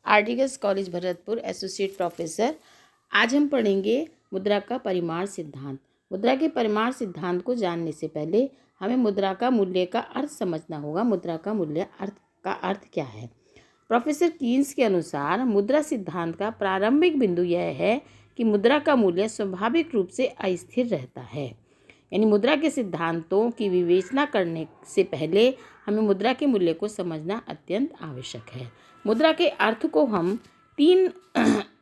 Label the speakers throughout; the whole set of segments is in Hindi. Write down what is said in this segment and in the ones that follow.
Speaker 1: Articles college Bharatpur, associate professor. आज हम पढ़ेंगे मुद्रा का परिमाण सिद्धांत। मुद्रा के परिमाण सिद्धांत को जानने से पहले हमें मुद्रा का मूल्य का अर्थ समझना होगा। मुद्रा का मूल्य का अर्थ क्या है? प्रोफेसर कीन्स के अनुसार मुद्रा सिद्धांत का प्रारंभिक बिंदु यह है कि मुद्रा का मूल्य स्वाभाविक रूप से अस्थिर रहता है। यानी मुद्रा के सिद्धांतों की विवेचना करने से पहले हमें मुद्रा के मूल्य को समझना अत्यंत आवश्यक है। मुद्रा के अर्थ को हम 3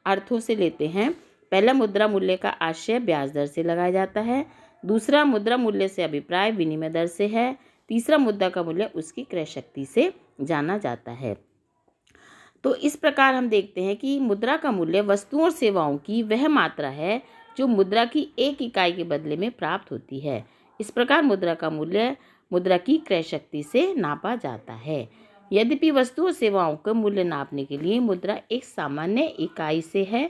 Speaker 1: अर्थों से लेते हैं। पहला, मुद्रा मूल्य का आशय ब्याज दर से लगाया जाता है। दूसरा, मुद्रा मूल्य से अभिप्राय विनिमय दर से है। तीसरा, मुद्रा का मूल्य उसकी क्रय शक्ति से जाना जाता है। तो इस प्रकार हम देखते हैं कि मुद्रा का मूल्य वस्तुओं और सेवाओं की वह मात्रा है जो मुद्रा की एक इकाई के बदले में प्राप्त होती है। इस प्रकार मुद्रा का मूल्य मुद्रा की क्रय शक्ति से नापा जाता है। यद्यपि वस्तु और सेवाओं का मूल्य नापने के लिए मुद्रा एक सामान्य इकाई से है,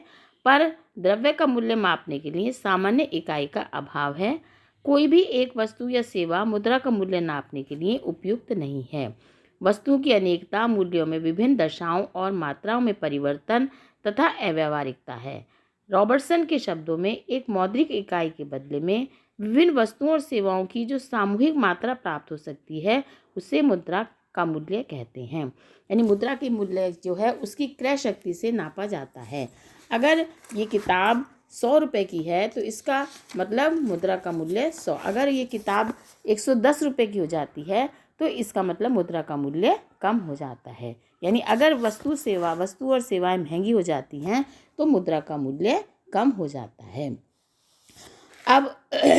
Speaker 1: पर द्रव्य का मूल्य मापने के लिए सामान्य इकाई का अभाव है। कोई भी एक वस्तु या सेवा मुद्रा का मूल्य नापने के लिए उपयुक्त नहीं है। वस्तुओं की अनेकता, मूल्यों में विभिन्न दशाओं और मात्राओं में परिवर्तन तथा अव्यावहारिकता है। रॉबर्टसन के शब्दों में एक मौद्रिक इकाई के बदले में विभिन्न वस्तुओं और सेवाओं की जो सामूहिक मात्रा प्राप्त हो सकती है उसे मुद्रा का मूल्य कहते हैं। यानी मुद्रा की मूल्य जो है उसकी क्रय शक्ति से नापा जाता है। अगर ये किताब 100 रुपये की है तो इसका मतलब मुद्रा का मूल्य 100। अगर ये किताब 110 रुपये की हो जाती है तो इसका मतलब मुद्रा का मूल्य कम हो जाता है। यानी अगर वस्तु और सेवाएं महंगी हो जाती हैं तो मुद्रा का मूल्य कम हो जाता है। अब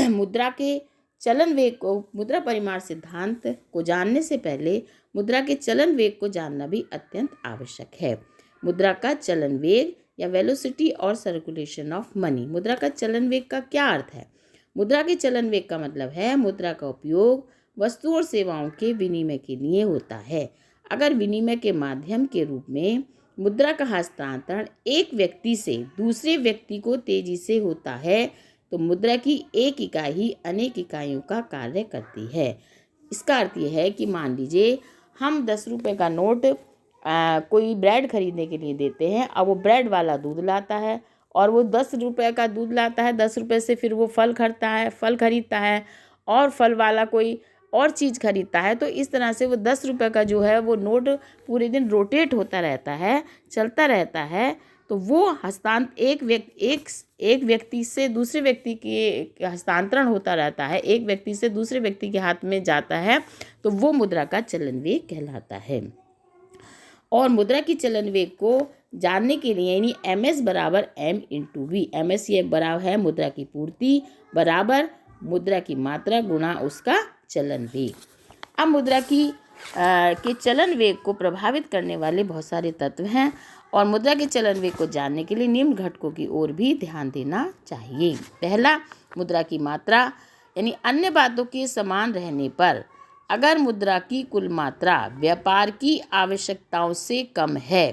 Speaker 1: मुद्रा के चलन वेग को, मुद्रा परिमाण सिद्धांत को जानने से पहले मुद्रा के चलन वेग को जानना भी अत्यंत आवश्यक है। मुद्रा का चलन वेग या वेलोसिटी और सर्कुलेशन ऑफ मनी। मुद्रा का चलन वेग का क्या अर्थ है? मुद्रा के चलन वेग का मतलब है मुद्रा का उपयोग वस्तु और सेवाओं के विनिमय के लिए होता है। अगर विनिमय के माध्यम के रूप में मुद्रा का हस्तांतरण एक व्यक्ति से दूसरे व्यक्ति को तेजी से होता है तो मुद्रा की एक इकाई ही अनेक इकाइयों का कार्य करती है। इसका अर्थ यह है कि मान लीजिए हम 10 रुपये का नोट कोई ब्रेड खरीदने के लिए देते हैं। अब वो ब्रेड वाला दूध लाता है और वो 10 रुपये का दूध लाता है। 10 रुपये से फिर वो फल खरीदता है और फल वाला कोई और चीज़ खरीदता है। तो इस तरह से वो 10 रुपये का जो है वो नोट पूरे दिन रोटेट होता रहता है, चलता रहता है। तो वो एक व्यक्ति से दूसरे व्यक्ति के हस्तांतरण होता रहता है, एक व्यक्ति से दूसरे व्यक्ति के हाथ में जाता है, तो वो मुद्रा का चलन वेग कहलाता है। और मुद्रा की चलन वेग को जानने के लिए यानी MS बराबर M/V, MS ये बराबर है मुद्रा की पूर्ति बराबर मुद्रा की मात्रा गुणा उसका चलन वेग। अब मुद्रा के चलन वेग को प्रभावित करने वाले बहुत सारे तत्व हैं और मुद्रा के चलन वेग को जानने के लिए निम्न घटकों की ओर भी ध्यान देना चाहिए। पहला, मुद्रा की मात्रा, यानी अन्य बातों के समान रहने पर अगर मुद्रा की कुल मात्रा व्यापार की आवश्यकताओं से कम है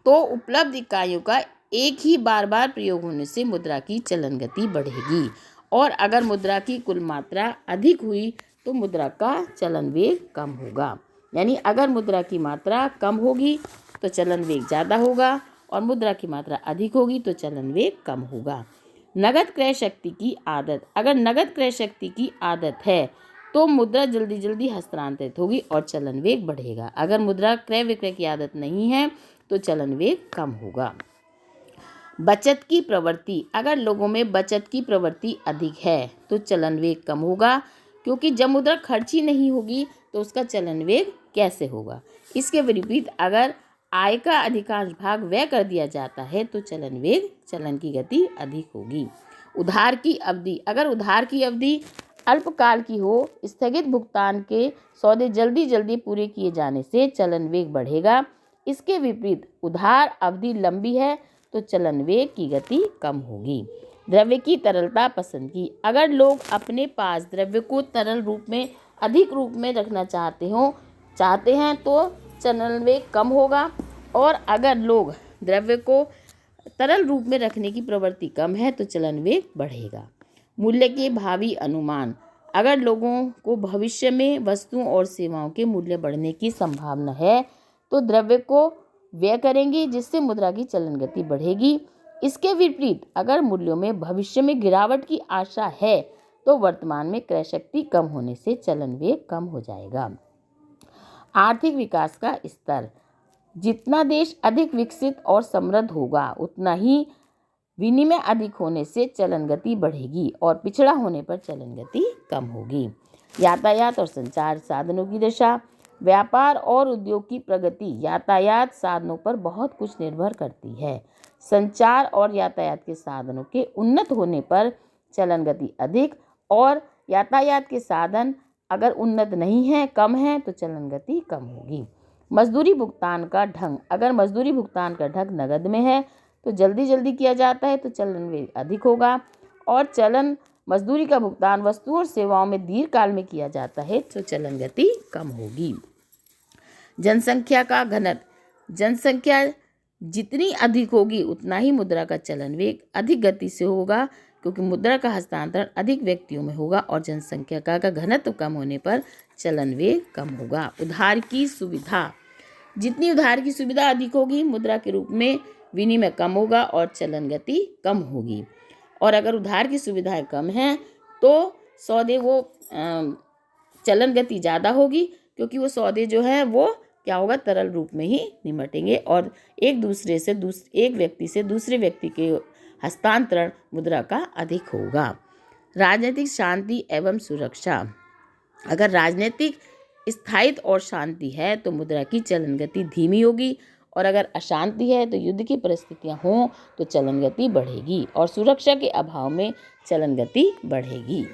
Speaker 1: तो उपलब्ध इकाइयों का एक ही बार बार प्रयोग होने से मुद्रा की चलन गति बढ़ेगी। और अगर मुद्रा की कुल मात्रा अधिक हुई तो मुद्रा का चलन वेग कम होगा। यानी अगर मुद्रा की मात्रा कम होगी तो चलन वेग ज़्यादा होगा और मुद्रा की मात्रा अधिक होगी तो चलन वेग कम होगा। नगद क्रय शक्ति की आदत, अगर नगद क्रय शक्ति की आदत है तो मुद्रा जल्दी जल्दी हस्तांतरित होगी और चलन वेग बढ़ेगा। अगर मुद्रा क्रय विक्रय की आदत नहीं है तो चलन वेग कम होगा। बचत की प्रवृत्ति, अगर लोगों में बचत की प्रवृत्ति अधिक है तो चलन वेग कम होगा, क्योंकि जब मुद्रा खर्ची नहीं होगी तो उसका चलन वेग कैसे होगा। इसके विपरीत अगर आय का अधिकांश भाग व्यय कर दिया जाता है तो चलन की गति अधिक होगी। उधार की अवधि, अगर उधार की अवधि अल्पकाल की हो, स्थगित भुगतान के सौदे जल्दी जल्दी पूरे किए जाने से चलन वेग बढ़ेगा। इसके विपरीत उधार अवधि लंबी है तो चलन वेग की गति कम होगी। द्रव्य की तरलता पसंद की, अगर लोग अपने पास द्रव्य को तरल रूप में अधिक रूप में रखना चाहते हैं तो चलन वेग कम होगा। और अगर लोग द्रव्य को तरल रूप में रखने की प्रवृत्ति कम है तो चलन वेग बढ़ेगा। मूल्य के भावी अनुमान, अगर लोगों को भविष्य में वस्तुओं और सेवाओं के मूल्य बढ़ने की संभावना है तो द्रव्य को व्यय करेंगे, जिससे मुद्रा की चलन गति बढ़ेगी। इसके विपरीत अगर मूल्यों में भविष्य में गिरावट की आशा है तो वर्तमान में क्रय शक्ति कम होने से चलन व्यय कम हो जाएगा। आर्थिक विकास का स्तर। जितना देश अधिक विकसित और समृद्ध होगा उतना ही विनिमय अधिक होने से चलन गति बढ़ेगी और पिछड़ा होने पर चलन गति कम होगी। यातायात और संचार साधनों की दशा। व्यापार और उद्योग की प्रगति यातायात साधनों पर बहुत कुछ निर्भर करती है। संचार और यातायात के साधनों के उन्नत होने पर चलन गति अधिक, और यातायात के साधन अगर उन्नत नहीं है, कम है, तो चलन गति कम होगी। मजदूरी भुगतान का ढंग। अगर मजदूरी भुगतान का ढंग नगद में है तो जल्दी जल्दी किया जाता है तो चलन व्यय अधिक होगा, और चलन मजदूरी का भुगतान वस्तुओं और सेवाओं में दीर्घ काल में किया जाता है तो चलन गति कम होगी। जनसंख्या का घनत्व। जनसंख्या जितनी अधिक होगी उतना ही मुद्रा का चलन वेग अधिक गति से होगा, क्योंकि मुद्रा का हस्तांतरण अधिक व्यक्तियों में होगा और जनसंख्या का घनत्व कम होने पर चलन वेग कम होगा। उधार की सुविधा। जितनी उधार की सुविधा अधिक होगी मुद्रा के रूप में विनिमय कम होगा और चलन गति कम होगी, और अगर उधार की सुविधाएं कम हैं तो सौदे चलन गति ज़्यादा होगी, क्योंकि वो सौदे जो है वो क्या होगा, तरल रूप में ही निमटेंगे और एक व्यक्ति से दूसरे व्यक्ति के हस्तांतरण मुद्रा का अधिक होगा। राजनीतिक शांति एवं सुरक्षा। अगर राजनीतिक स्थायित्व और शांति है तो मुद्रा की चलन गति धीमी होगी, और अगर अशांति है तो युद्ध की परिस्थितियां हों तो चलन गति बढ़ेगी, और सुरक्षा के अभाव में चलन गति बढ़ेगी।